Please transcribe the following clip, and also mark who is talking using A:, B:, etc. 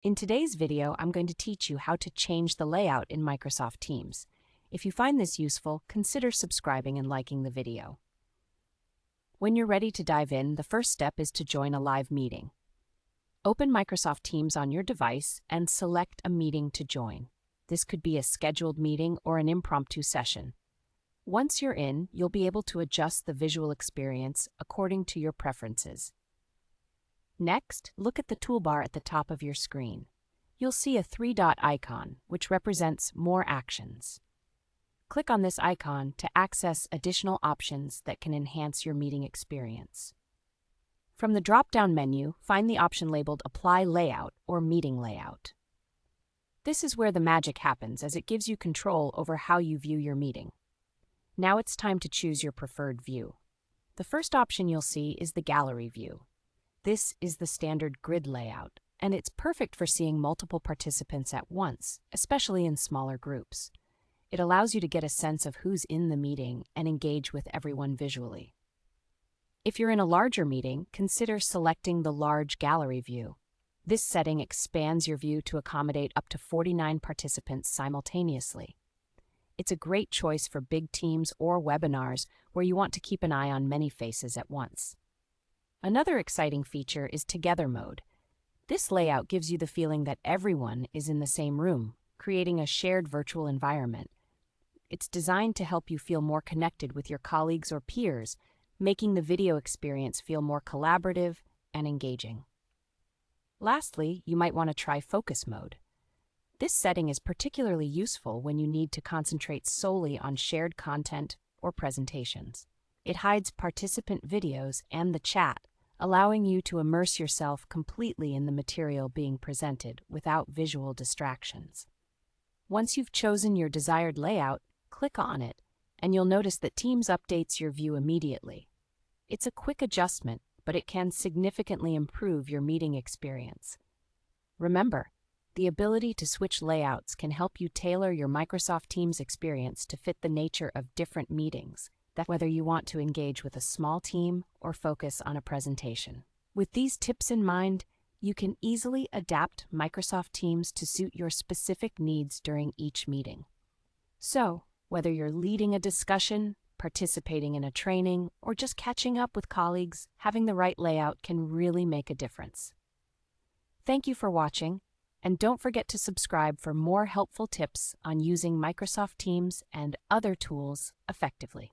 A: In today's video, I'm going to teach you how to change the layout in Microsoft Teams. If you find this useful, consider subscribing and liking the video. When you're ready to dive in, the first step is to join a live meeting. Open Microsoft Teams on your device and select a meeting to join. This could be a scheduled meeting or an impromptu session. Once you're in, you'll be able to adjust the visual experience according to your preferences. Next, look at the toolbar at the top of your screen. You'll see a three-dot icon, which represents More Actions. Click on this icon to access additional options that can enhance your meeting experience. From the drop-down menu, find the option labeled Apply Layout or Meeting Layout. This is where the magic happens, as it gives you control over how you view your meeting. Now it's time to choose your preferred view. The first option you'll see is the Gallery view. This is the standard grid layout, and it's perfect for seeing multiple participants at once, especially in smaller groups. It allows you to get a sense of who's in the meeting and engage with everyone visually. If you're in a larger meeting, consider selecting the Large Gallery view. This setting expands your view to accommodate up to 49 participants simultaneously. It's a great choice for big teams or webinars where you want to keep an eye on many faces at once. Another exciting feature is Together Mode. This layout gives you the feeling that everyone is in the same room, creating a shared virtual environment. It's designed to help you feel more connected with your colleagues or peers, making the video experience feel more collaborative and engaging. Lastly, you might want to try Focus Mode. This setting is particularly useful when you need to concentrate solely on shared content or presentations. It hides participant videos and the chat, allowing you to immerse yourself completely in the material being presented without visual distractions. Once you've chosen your desired layout, click on it, and you'll notice that Teams updates your view immediately. It's a quick adjustment, but it can significantly improve your meeting experience. Remember, the ability to switch layouts can help you tailor your Microsoft Teams experience to fit the nature of different meetings, whether you want to engage with a small team or focus on a presentation. With these tips in mind, you can easily adapt Microsoft Teams to suit your specific needs during each meeting. So, whether you're leading a discussion, participating in a training, or just catching up with colleagues, having the right layout can really make a difference. Thank you for watching, and don't forget to subscribe for more helpful tips on using Microsoft Teams and other tools effectively.